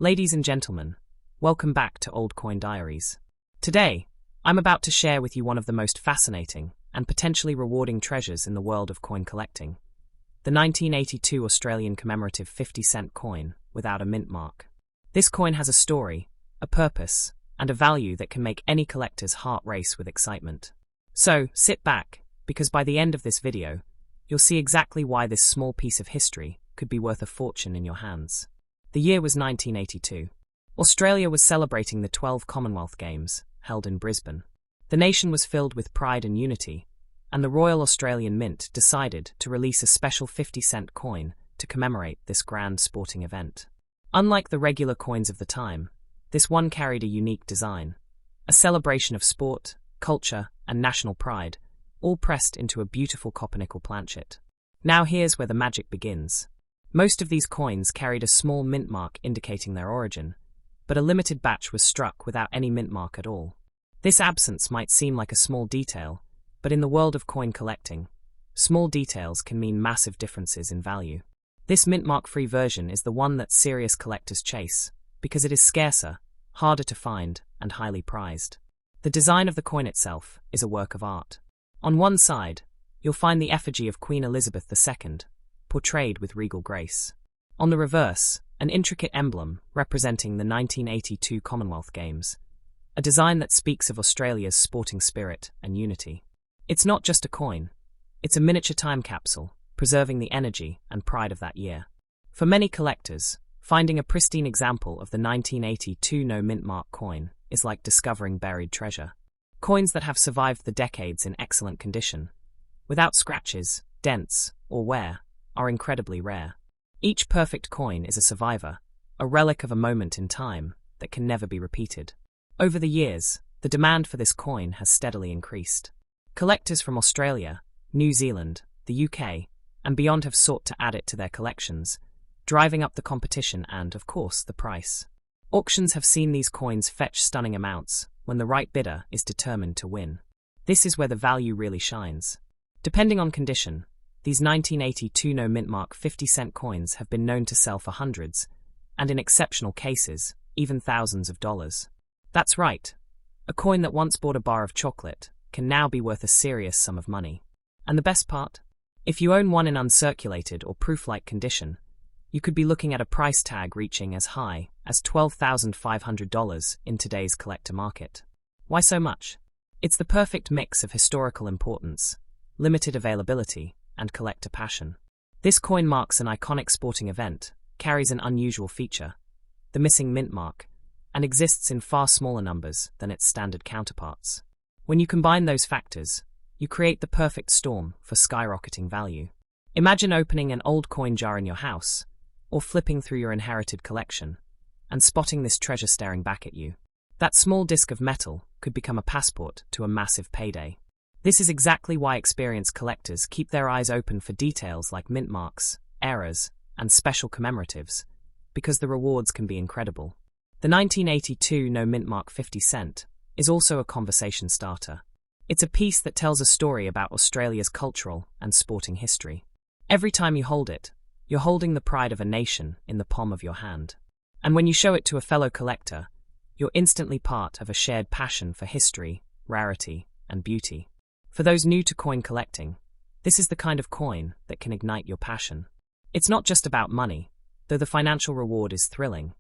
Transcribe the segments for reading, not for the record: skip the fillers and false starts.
Ladies and gentlemen, welcome back to Old Coin Diaries. Today, I'm about to share with you one of the most fascinating and potentially rewarding treasures in the world of coin collecting, the 1982 Australian commemorative 50-cent coin without a mint mark. This coin has a story, a purpose, and a value that can make any collector's heart race with excitement. So, sit back, because by the end of this video, you'll see exactly why this small piece of history could be worth a fortune in your hands. The year was 1982. Australia was celebrating the 12 Commonwealth Games, held in Brisbane. The nation was filled with pride and unity, and the Royal Australian Mint decided to release a special 50-cent coin to commemorate this grand sporting event. Unlike the regular coins of the time, this one carried a unique design, a celebration of sport, culture, and national pride, all pressed into a beautiful copper-nickel planchet. Now here's where the magic begins. Most of these coins carried a small mint mark indicating their origin, but a limited batch was struck without any mint mark at all. This absence might seem like a small detail, but in the world of coin collecting, small details can mean massive differences in value. This mint mark-free version is the one that serious collectors chase, because it is scarcer, harder to find, and highly prized. The design of the coin itself is a work of art. On one side, you'll find the effigy of Queen Elizabeth II, portrayed with regal grace. On the reverse, an intricate emblem representing the 1982 Commonwealth Games, a design that speaks of Australia's sporting spirit and unity. It's not just a coin, it's a miniature time capsule, preserving the energy and pride of that year. For many collectors, finding a pristine example of the 1982 no mint mark coin is like discovering buried treasure. Coins that have survived the decades in excellent condition, without scratches, dents, or wear, are incredibly rare. Each perfect coin is a survivor, a relic of a moment in time that can never be repeated. Over the years, the demand for this coin has steadily increased. Collectors from Australia, New Zealand, the UK, and beyond have sought to add it to their collections, driving up the competition and, of course, the price. Auctions have seen these coins fetch stunning amounts when the right bidder is determined to win. This is where the value really shines. Depending on condition, these 1982 no mint mark 50-cent coins have been known to sell for hundreds, and in exceptional cases, even thousands of dollars. That's right. A coin that once bought a bar of chocolate can now be worth a serious sum of money. And the best part? If you own one in uncirculated or proof-like condition, you could be looking at a price tag reaching as high as $12,500 in today's collector market. Why so much? It's the perfect mix of historical importance, limited availability, and collector passion. This coin marks an iconic sporting event, carries an unusual feature, the missing mint mark, and exists in far smaller numbers than its standard counterparts. When you combine those factors, you create the perfect storm for skyrocketing value. Imagine opening an old coin jar in your house, or flipping through your inherited collection, and spotting this treasure staring back at you. That small disc of metal could become a passport to a massive payday. This is exactly why experienced collectors keep their eyes open for details like mint marks, errors, and special commemoratives, because the rewards can be incredible. The 1982 no mint mark 50 cent is also a conversation starter. It's a piece that tells a story about Australia's cultural and sporting history. Every time you hold it, you're holding the pride of a nation in the palm of your hand. And when you show it to a fellow collector, you're instantly part of a shared passion for history, rarity, and beauty. For those new to coin collecting, this is the kind of coin that can ignite your passion. It's not just about money, though the financial reward is thrilling.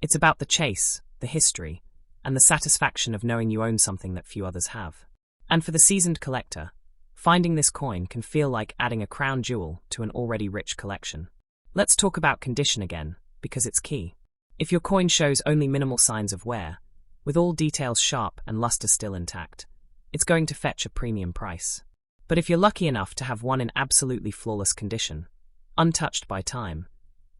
It's about the chase, the history, and the satisfaction of knowing you own something that few others have. And for the seasoned collector, finding this coin can feel like adding a crown jewel to an already rich collection. Let's talk about condition again, because it's key. If your coin shows only minimal signs of wear, with all details sharp and luster still intact, it's going to fetch a premium price. But if you're lucky enough to have one in absolutely flawless condition, untouched by time,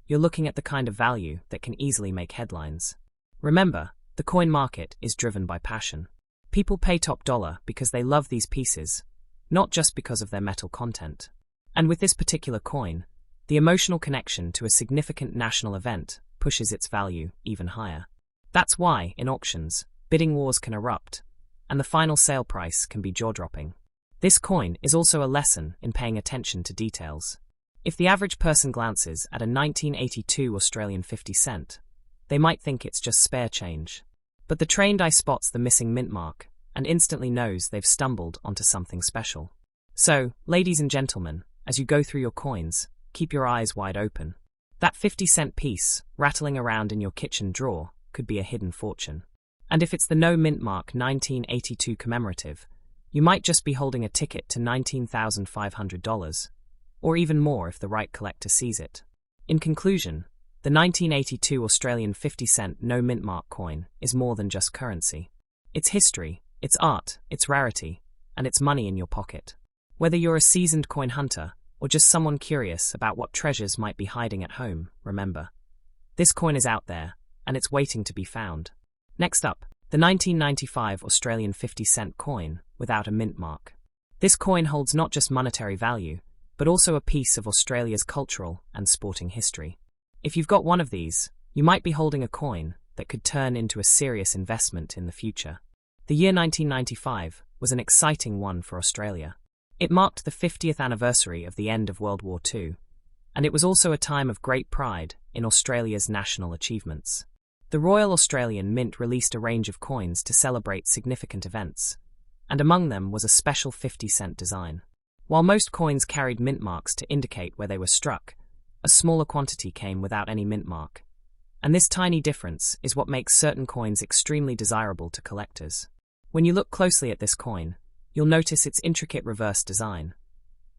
you're looking at the kind of value that can easily make headlines. Remember, the coin market is driven by passion. People pay top dollar because they love these pieces, not just because of their metal content. And with this particular coin, the emotional connection to a significant national event pushes its value even higher. That's why, in auctions, bidding wars can erupt, and the final sale price can be jaw-dropping. This coin is also a lesson in paying attention to details. If the average person glances at a 1982 Australian 50 cent, they might think it's just spare change. But the trained eye spots the missing mint mark and instantly knows they've stumbled onto something special. So, ladies and gentlemen, as you go through your coins, keep your eyes wide open. That 50-cent piece, rattling around in your kitchen drawer, could be a hidden fortune. And if it's the no mint mark 1982 commemorative, you might just be holding a ticket to $19,500, or even more if the right collector sees it. In conclusion, the 1982 Australian 50-cent no mint mark coin is more than just currency. It's history, it's art, it's rarity, and it's money in your pocket. Whether you're a seasoned coin hunter or just someone curious about what treasures might be hiding at home, remember, this coin is out there, and it's waiting to be found. Next up, the 1995 Australian 50-cent coin without a mint mark. This coin holds not just monetary value, but also a piece of Australia's cultural and sporting history. If you've got one of these, you might be holding a coin that could turn into a serious investment in the future. The year 1995 was an exciting one for Australia. It marked the 50th anniversary of the end of World War II, and it was also a time of great pride in Australia's national achievements. The Royal Australian Mint released a range of coins to celebrate significant events, and among them was a special 50-cent design. While most coins carried mint marks to indicate where they were struck, a smaller quantity came without any mint mark. And this tiny difference is what makes certain coins extremely desirable to collectors. When you look closely at this coin, you'll notice its intricate reverse design.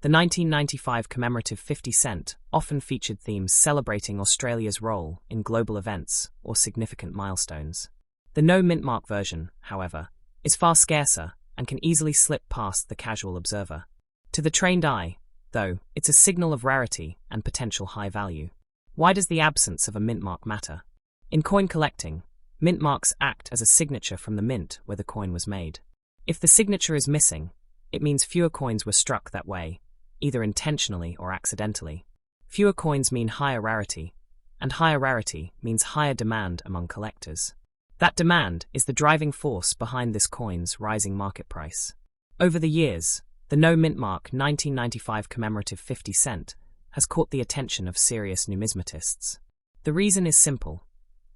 The 1995 commemorative 50 cent often featured themes celebrating Australia's role in global events or significant milestones. The no mint mark version, however, is far scarcer and can easily slip past the casual observer. To the trained eye, though, it's a signal of rarity and potential high value. Why does the absence of a mint mark matter? In coin collecting, mint marks act as a signature from the mint where the coin was made. If the signature is missing, it means fewer coins were struck that way, either intentionally or accidentally. Fewer coins mean higher rarity, and higher rarity means higher demand among collectors. That demand is the driving force behind this coin's rising market price. Over the years, the no mint mark 1995 commemorative 50 cent has caught the attention of serious numismatists. The reason is simple.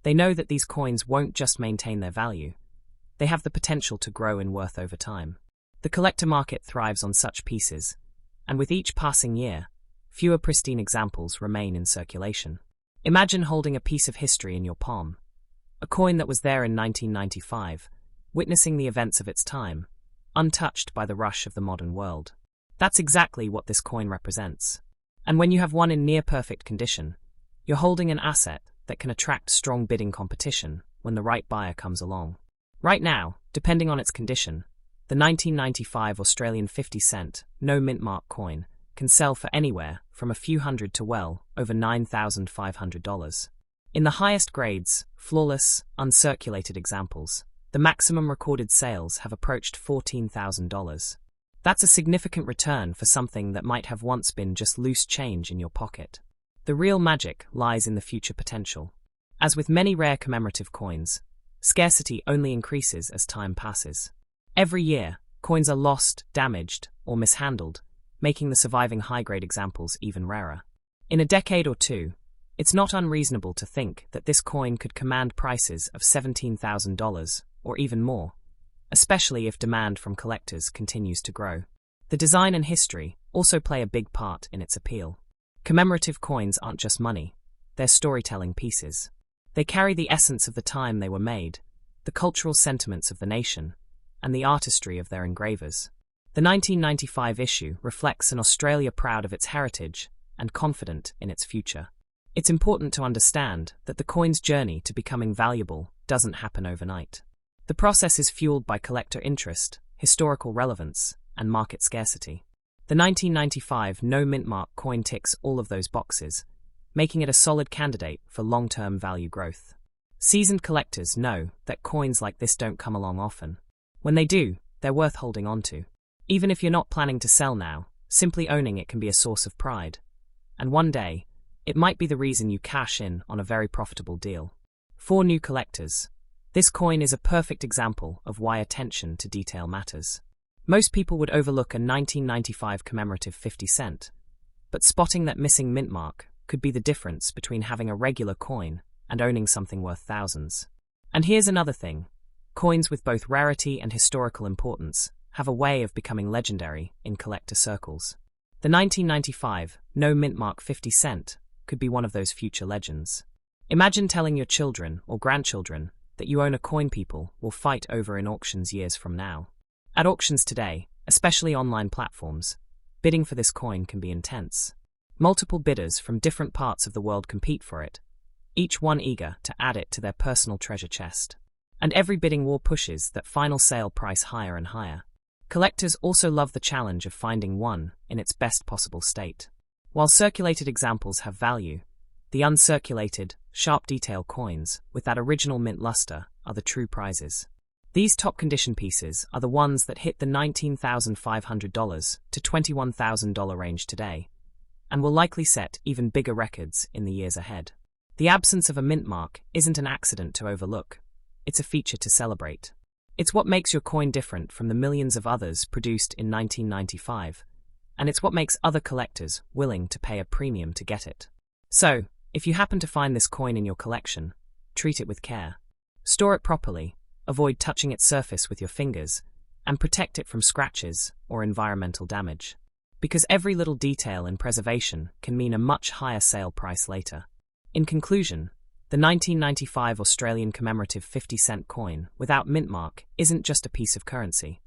They know that these coins won't just maintain their value, they have the potential to grow in worth over time. The collector market thrives on such pieces, and with each passing year, fewer pristine examples remain in circulation. Imagine holding a piece of history in your palm, a coin that was there in 1995, witnessing the events of its time, untouched by the rush of the modern world. That's exactly what this coin represents. And when you have one in near-perfect condition, you're holding an asset that can attract strong bidding competition when the right buyer comes along. Right now, depending on its condition, the 1995 Australian 50 cent no mint mark coin can sell for anywhere from a few hundred to well over $9,500. In the highest grades, flawless, uncirculated examples, the maximum recorded sales have approached $14,000. That's a significant return for something that might have once been just loose change in your pocket. The real magic lies in the future potential. As with many rare commemorative coins, scarcity only increases as time passes. Every year, coins are lost, damaged, or mishandled, making the surviving high-grade examples even rarer. In a decade or two, it's not unreasonable to think that this coin could command prices of $17,000 or even more, especially if demand from collectors continues to grow. The design and history also play a big part in its appeal. Commemorative coins aren't just money, they're storytelling pieces. They carry the essence of the time they were made, the cultural sentiments of the nation, and the artistry of their engravers. The 1995 issue reflects an Australia proud of its heritage and confident in its future. It's important to understand that the coin's journey to becoming valuable doesn't happen overnight. The process is fueled by collector interest, historical relevance, and market scarcity. The 1995 no mint mark coin ticks all of those boxes, making it a solid candidate for long-term value growth. Seasoned collectors know that coins like this don't come along often. When they do, they're worth holding onto. Even if you're not planning to sell now, simply owning it can be a source of pride. And one day, it might be the reason you cash in on a very profitable deal. For new collectors, this coin is a perfect example of why attention to detail matters. Most people would overlook a 1995 commemorative 50 cent, but spotting that missing mint mark could be the difference between having a regular coin and owning something worth thousands. And here's another thing. Coins with both rarity and historical importance have a way of becoming legendary in collector circles. The 1995 no mint mark 50 cent could be one of those future legends. Imagine telling your children or grandchildren that you own a coin people will fight over in auctions years from now. At auctions today, especially online platforms, bidding for this coin can be intense. Multiple bidders from different parts of the world compete for it, each one eager to add it to their personal treasure chest. And every bidding war pushes that final sale price higher and higher. Collectors also love the challenge of finding one in its best possible state. While circulated examples have value, the uncirculated, sharp detail coins with that original mint luster are the true prizes. These top condition pieces are the ones that hit the $19,500 to $21,000 range today, and will likely set even bigger records in the years ahead. The absence of a mint mark isn't an accident to overlook. It's a feature to celebrate. It's what makes your coin different from the millions of others produced in 1995, and it's what makes other collectors willing to pay a premium to get it. So, if you happen to find this coin in your collection, treat it with care. Store it properly, avoid touching its surface with your fingers, and protect it from scratches or environmental damage. Because every little detail in preservation can mean a much higher sale price later. In conclusion, the 1995 Australian commemorative 50-cent coin without mint mark isn't just a piece of currency.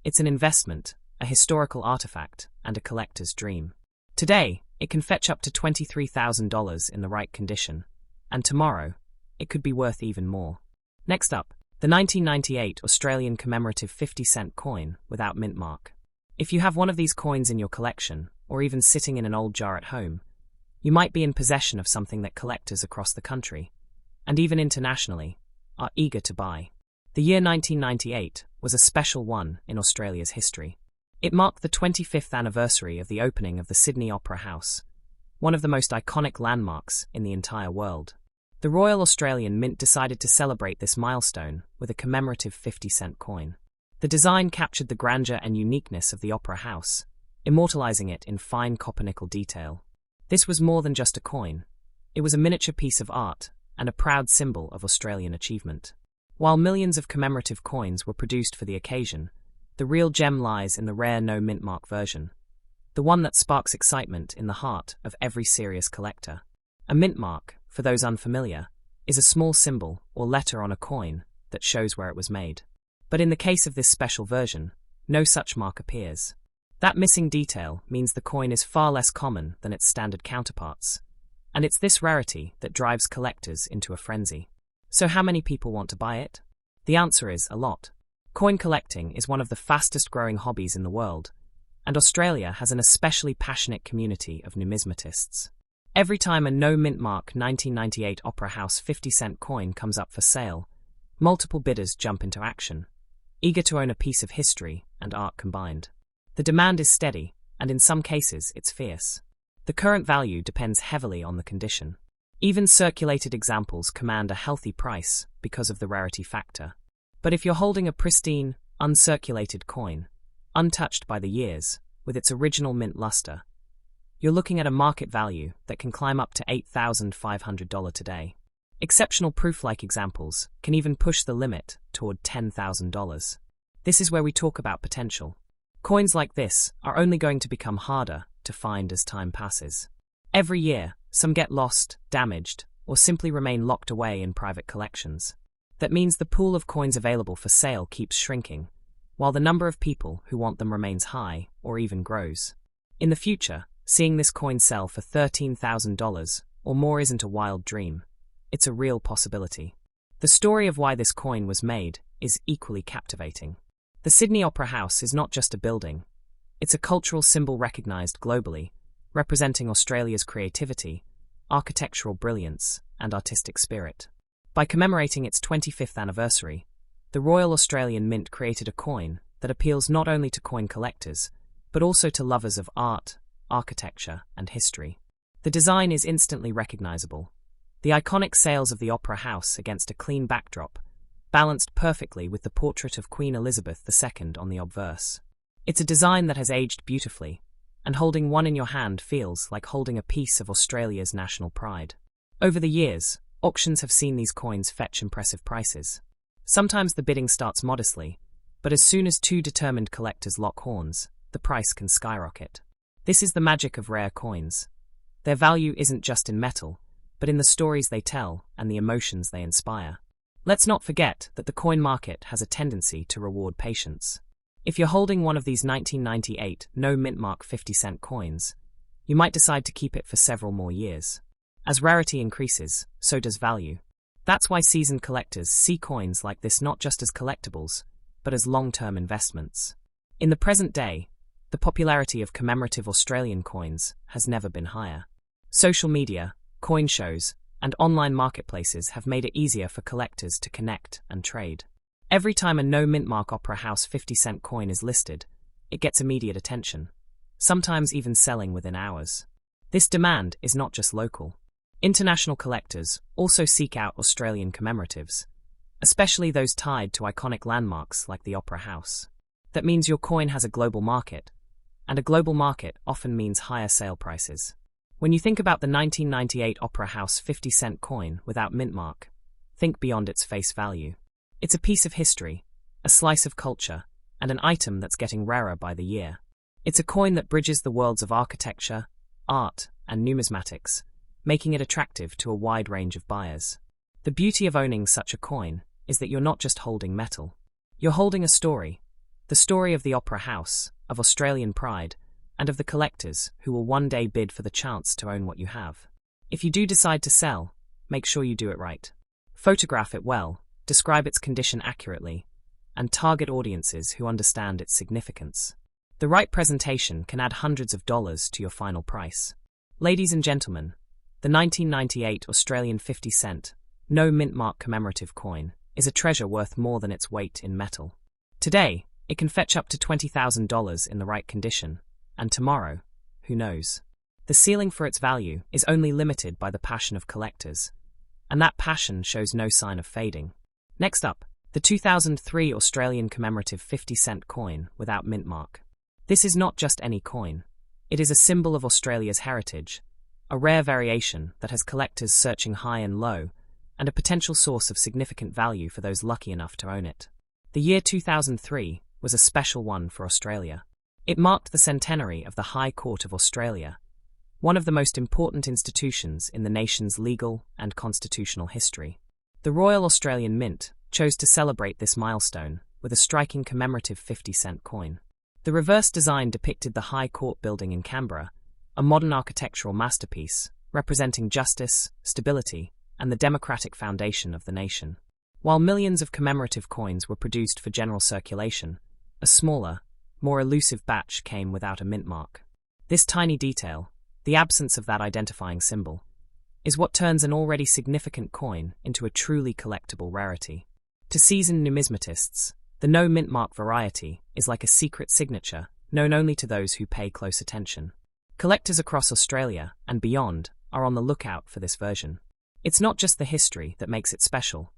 It's an investment, a historical artifact, and a collector's dream. Today, it can fetch up to $23,000 in the right condition, and tomorrow, it could be worth even more. Next up, the 1998 Australian commemorative 50-cent coin without mint mark. If you have one of these coins in your collection, or even sitting in an old jar at home, you might be in possession of something that collectors across the country, and even internationally, are eager to buy. The year 1998 was a special one in Australia's history. It marked the 25th anniversary of the opening of the Sydney Opera House, one of the most iconic landmarks in the entire world. The Royal Australian Mint decided to celebrate this milestone with a commemorative 50-cent coin. The design captured the grandeur and uniqueness of the Opera House, immortalizing it in fine copper-nickel detail. This was more than just a coin. It was a miniature piece of art and a proud symbol of Australian achievement. While millions of commemorative coins were produced for the occasion, the real gem lies in the rare no mint mark version, the one that sparks excitement in the heart of every serious collector. A mint mark, for those unfamiliar, is a small symbol or letter on a coin that shows where it was made. But in the case of this special version, no such mark appears. That missing detail means the coin is far less common than its standard counterparts, and it's this rarity that drives collectors into a frenzy. So how many people want to buy it? The answer is a lot. Coin collecting is one of the fastest growing hobbies in the world, and Australia has an especially passionate community of numismatists. Every time a no mint mark 1998 Opera House 50-cent coin comes up for sale, multiple bidders jump into action, eager to own a piece of history and art combined. The demand is steady, and in some cases it's fierce. The current value depends heavily on the condition. Even circulated examples command a healthy price because of the rarity factor. But if you're holding a pristine, uncirculated coin, untouched by the years, with its original mint luster, you're looking at a market value that can climb up to $8,500 today. Exceptional proof-like examples can even push the limit toward $10,000. This is where we talk about potential. Coins like this are only going to become harder to find as time passes. Every year, some get lost, damaged, or simply remain locked away in private collections. That means the pool of coins available for sale keeps shrinking, while the number of people who want them remains high or even grows. In the future, seeing this coin sell for $13,000 or more isn't a wild dream. It's a real possibility. The story of why this coin was made is equally captivating. The Sydney Opera House is not just a building. It's a cultural symbol recognized globally, representing Australia's creativity, architectural brilliance, and artistic spirit. By commemorating its 25th anniversary, the Royal Australian Mint created a coin that appeals not only to coin collectors, but also to lovers of art, architecture, and history. The design is instantly recognizable. The iconic sails of the Opera House against a clean backdrop, balanced perfectly with the portrait of Queen Elizabeth II on the obverse. It's a design that has aged beautifully, and holding one in your hand feels like holding a piece of Australia's national pride. Over the years, Auctions have seen these coins fetch impressive prices. Sometimes the bidding starts modestly, but as soon as two determined collectors lock horns, the price can skyrocket. This is the magic of rare coins. Their value isn't just in metal, but in the stories they tell and the emotions they inspire. Let's not forget that the coin market has a tendency to reward patience. If you're holding one of these 1998 no-mint-mark 50-cent coins, you might decide to keep it for several more years. As rarity increases, so does value. That's why seasoned collectors see coins like this not just as collectibles, but as long-term investments. In the present day, the popularity of commemorative Australian coins has never been higher. Social media, coin shows, and online marketplaces have made it easier for collectors to connect and trade. Every time a no-mint-mark Opera House 50-cent coin is listed, it gets immediate attention, sometimes even selling within hours. This demand is not just local. International collectors also seek out Australian commemoratives, especially those tied to iconic landmarks like the Opera House. That means your coin has a global market, and a global market often means higher sale prices. When you think about the 1998 Opera House 50-cent coin without mint mark, think beyond its face value. It's a piece of history, a slice of culture, and an item that's getting rarer by the year. It's a coin that bridges the worlds of architecture, art, and numismatics, making it attractive to a wide range of buyers. The beauty of owning such a coin is that you're not just holding metal. You're holding a story, the story of the Opera House, of Australian pride, and of the collectors who will one day bid for the chance to own what you have. If you do decide to sell, make sure you do it right. Photograph it well, describe its condition accurately, and target audiences who understand its significance. The right presentation can add hundreds of dollars to your final price. Ladies and gentlemen, the 1998 Australian 50-cent, no-mint-mark commemorative coin is a treasure worth more than its weight in metal. Today, it can fetch up to $20,000 in the right condition, and tomorrow, who knows? The ceiling for its value is only limited by the passion of collectors, and that passion shows no sign of fading. Next up, the 2003 Australian commemorative 50-cent coin without mint mark. This is not just any coin. It is a symbol of Australia's heritage, a rare variation that has collectors searching high and low, and a potential source of significant value for those lucky enough to own it. The year 2003 was a special one for Australia. It marked the centenary of the High Court of Australia, one of the most important institutions in the nation's legal and constitutional history. The Royal Australian Mint chose to celebrate this milestone with a striking commemorative 50-cent coin. The reverse design depicted the High Court building in Canberra, a modern architectural masterpiece representing justice, stability, and the democratic foundation of the nation. While millions of commemorative coins were produced for general circulation, a smaller, more elusive batch came without a mint mark. This tiny detail, the absence of that identifying symbol, is what turns an already significant coin into a truly collectible rarity. To seasoned numismatists, the no mint mark variety is like a secret signature known only to those who pay close attention. Collectors across Australia and beyond are on the lookout for this version. It's not just the history that makes it special.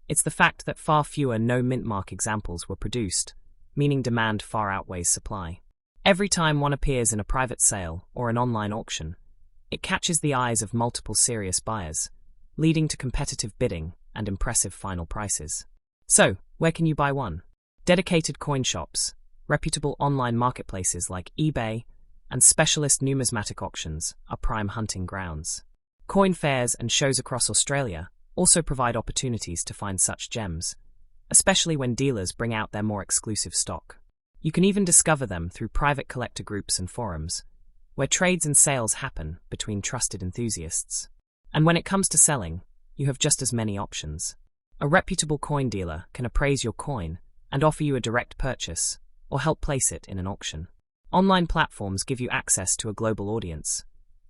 It's the fact that far fewer no mint mark examples were produced, meaning demand far outweighs supply. Every time one appears in a private sale or an online auction, it catches the eyes of multiple serious buyers, leading to competitive bidding and impressive final prices. So, where can you buy one? Dedicated coin shops, reputable online marketplaces like eBay, and specialist numismatic auctions are prime hunting grounds. Coin fairs and shows across Australia also provide opportunities to find such gems, especially when dealers bring out their more exclusive stock. You can even discover them through private collector groups and forums, where trades and sales happen between trusted enthusiasts. And when it comes to selling, you have just as many options. A reputable coin dealer can appraise your coin and offer you a direct purchase, or help place it in an auction. Online platforms give you access to a global audience,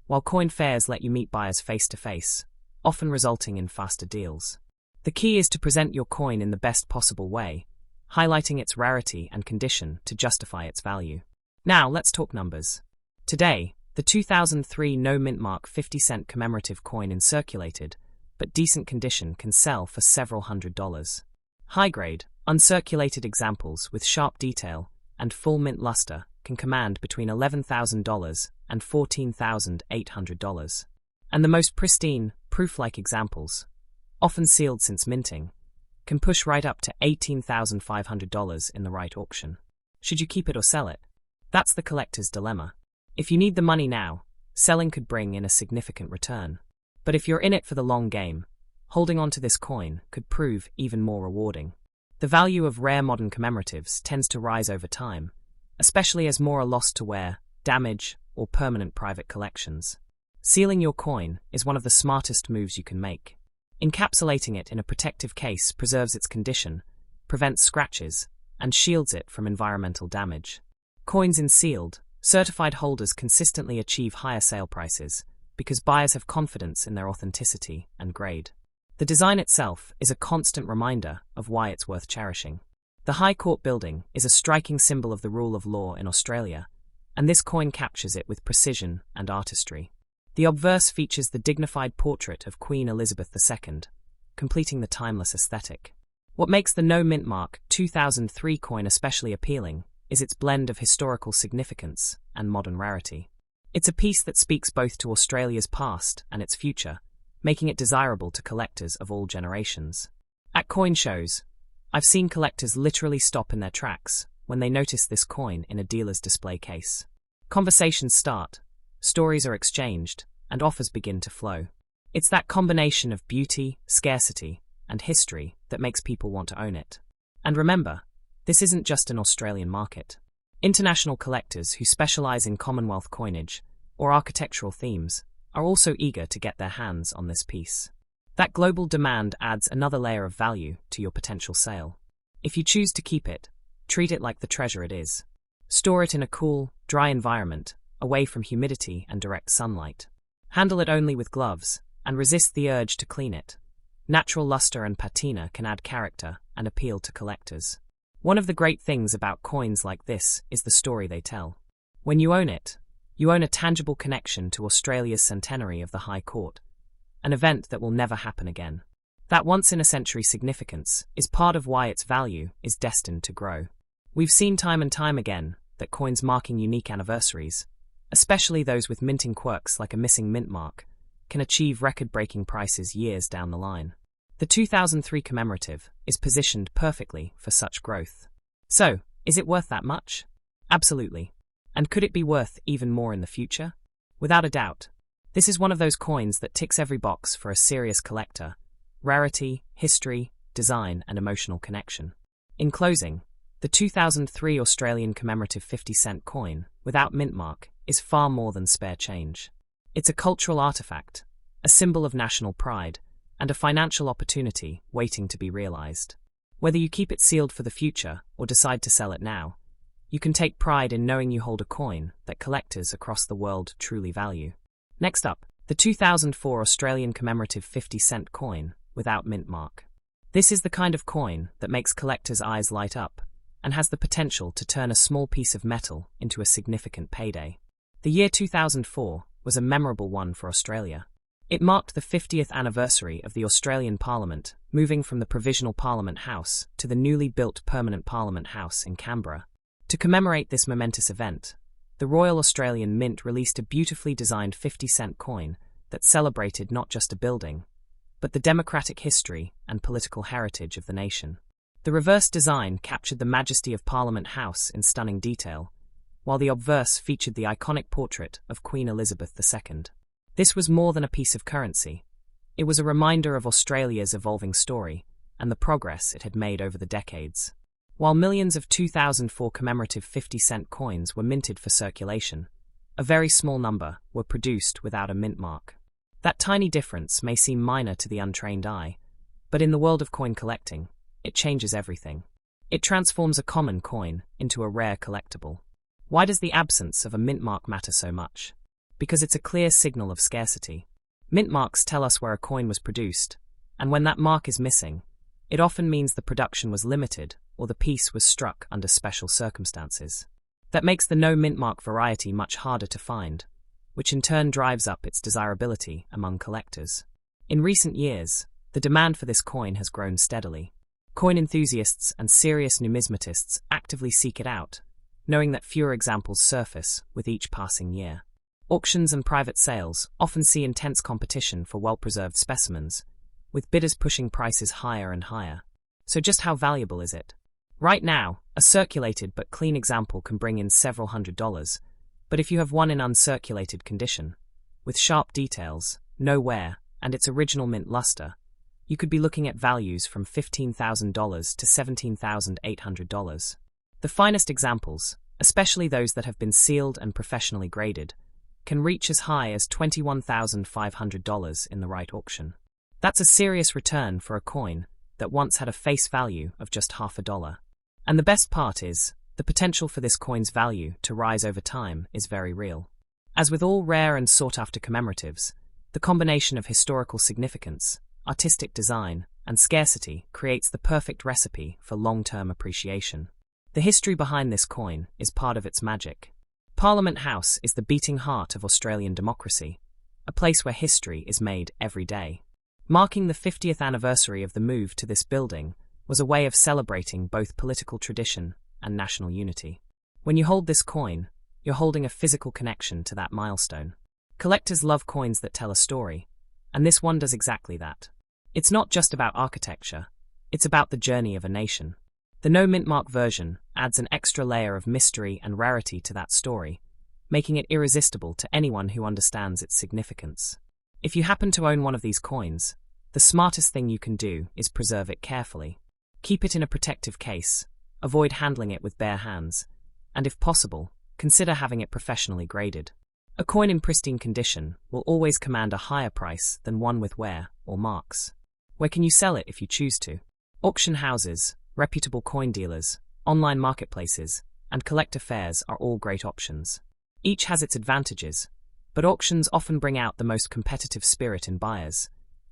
while coin fairs let you meet buyers face-to-face, often resulting in faster deals. The key is to present your coin in the best possible way, highlighting its rarity and condition to justify its value. Now, let's talk numbers. Today, the 2003 no mint mark 50-cent commemorative coin in circulated, but decent condition can sell for several $100s. High-grade, uncirculated examples with sharp detail and full mint luster can command between $11,000 and $14,800. And the most pristine, proof-like examples, often sealed since minting, can push right up to $18,500 in the right auction. Should you keep it or sell it? That's the collector's dilemma. If you need the money now, selling could bring in a significant return. But if you're in it for the long game, holding on to this coin could prove even more rewarding. The value of rare modern commemoratives tends to rise over time, especially as more are lost to wear, damage, or permanent private collections. Sealing your coin is one of the smartest moves you can make. Encapsulating it in a protective case preserves its condition, prevents scratches, and shields it from environmental damage. Coins in sealed, certified holders consistently achieve higher sale prices because buyers have confidence in their authenticity and grade. The design itself is a constant reminder of why it's worth cherishing. The High Court building is a striking symbol of the rule of law in Australia, and this coin captures it with precision and artistry. The obverse features the dignified portrait of Queen Elizabeth II, completing the timeless aesthetic. What makes the No Mint Mark 2003 coin especially appealing is its blend of historical significance and modern rarity. It's a piece that speaks both to Australia's past and its future, making it desirable to collectors of all generations. At coin shows, I've seen collectors literally stop in their tracks when they notice this coin in a dealer's display case. Conversations start, stories are exchanged, and offers begin to flow. It's that combination of beauty, scarcity, and history that makes people want to own it. And remember, this isn't just an Australian market. International collectors who specialize in Commonwealth coinage or architectural themes are also eager to get their hands on this piece. That global demand adds another layer of value to your potential sale. If you choose to keep it, treat it like the treasure it is. Store it in a cool, dry environment, away from humidity and direct sunlight. Handle it only with gloves, and resist the urge to clean it. Natural luster and patina can add character and appeal to collectors. One of the great things about coins like this is the story they tell. When you own it, you own a tangible connection to Australia's centenary of the High Court, an event that will never happen again. That once-in-a-century significance is part of why its value is destined to grow. We've seen time and time again that coins marking unique anniversaries, especially those with minting quirks like a missing mint mark, can achieve record-breaking prices years down the line. The 2003 Commemorative is positioned perfectly for such growth. So, is it worth that much? Absolutely. And could it be worth even more in the future? Without a doubt. This is one of those coins that ticks every box for a serious collector: rarity, history, design, and emotional connection. In closing, the 2003 Australian Commemorative 50-cent coin, without mint mark, is far more than spare change. It's a cultural artifact, a symbol of national pride, and a financial opportunity waiting to be realized. Whether you keep it sealed for the future or decide to sell it now, you can take pride in knowing you hold a coin that collectors across the world truly value. Next up, the 2004 Australian Commemorative 50-cent coin without mint mark. This is the kind of coin that makes collectors' eyes light up and has the potential to turn a small piece of metal into a significant payday. The year 2004 was a memorable one for Australia. It marked the 50th anniversary of the Australian Parliament moving from the Provisional Parliament House to the newly built Permanent Parliament House in Canberra. To commemorate this momentous event, the Royal Australian Mint released a beautifully designed 50-cent coin that celebrated not just a building, but the democratic history and political heritage of the nation. The reverse design captured the majesty of Parliament House in stunning detail, while the obverse featured the iconic portrait of Queen Elizabeth II. This was more than a piece of currency. It was a reminder of Australia's evolving story and the progress it had made over the decades. While millions of 2004 commemorative 50-cent coins were minted for circulation, a very small number were produced without a mint mark. That tiny difference may seem minor to the untrained eye, but in the world of coin collecting, it changes everything. It transforms a common coin into a rare collectible. Why does the absence of a mint mark matter so much? Because it's a clear signal of scarcity. Mint marks tell us where a coin was produced, and when that mark is missing, it often means the production was limited or the piece was struck under special circumstances. That makes the no mint mark variety much harder to find, which in turn drives up its desirability among collectors. In recent years, the demand for this coin has grown steadily. Coin enthusiasts and serious numismatists actively seek it out, knowing that fewer examples surface with each passing year. Auctions and private sales often see intense competition for well-preserved specimens, with bidders pushing prices higher and higher. So just how valuable is it? Right now, a circulated but clean example can bring in several $100s, but if you have one in uncirculated condition, with sharp details, no wear, and its original mint luster, you could be looking at values from $15,000 to $17,800. The finest examples, especially those that have been sealed and professionally graded, can reach as high as $21,500 in the right auction. That's a serious return for a coin that once had a face value of just $0.50. And the best part is, the potential for this coin's value to rise over time is very real. As with all rare and sought-after commemoratives, the combination of historical significance, artistic design, and scarcity creates the perfect recipe for long-term appreciation. The history behind this coin is part of its magic. Parliament House is the beating heart of Australian democracy, a place where history is made every day. Marking the 50th anniversary of the move to this building was a way of celebrating both political tradition and national unity. When you hold this coin, you're holding a physical connection to that milestone. Collectors love coins that tell a story, and this one does exactly that. It's not just about architecture, it's about the journey of a nation. The no mint mark version adds an extra layer of mystery and rarity to that story, making it irresistible to anyone who understands its significance. If you happen to own one of these coins, the smartest thing you can do is preserve it carefully. Keep it in a protective case, avoid handling it with bare hands, and if possible, consider having it professionally graded. A coin in pristine condition will always command a higher price than one with wear or marks. Where can you sell it if you choose to? Auction houses, reputable coin dealers, online marketplaces, and collector fairs are all great options. Each has its advantages, but auctions often bring out the most competitive spirit in buyers,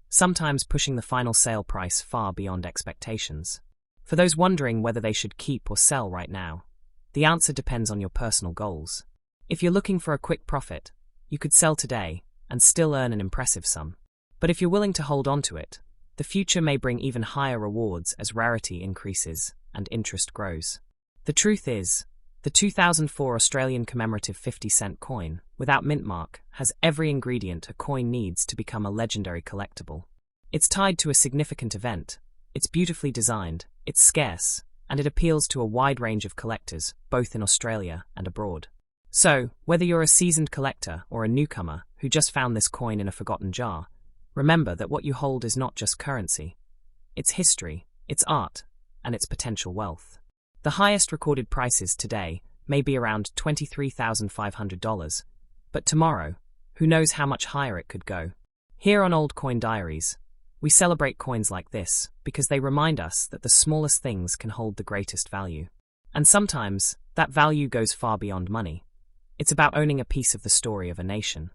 sometimes pushing the final sale price far beyond expectations. For those wondering whether they should keep or sell right now, the answer depends on your personal goals. If you're looking for a quick profit, you could sell today and still earn an impressive sum. But if you're willing to hold on to it, the future may bring even higher rewards as rarity increases and interest grows. The truth is, the 2004 Australian commemorative 50-cent coin, without mint mark, has every ingredient a coin needs to become a legendary collectible. It's tied to a significant event, it's beautifully designed, it's scarce, and it appeals to a wide range of collectors, both in Australia and abroad. So, whether you're a seasoned collector or a newcomer who just found this coin in a forgotten jar, remember that what you hold is not just currency. It's history, it's art, and it's potential wealth. The highest recorded prices today may be around $23,500, but tomorrow, who knows how much higher it could go. Here on Old Coin Diaries, we celebrate coins like this because they remind us that the smallest things can hold the greatest value. And sometimes, that value goes far beyond money. It's about owning a piece of the story of a nation.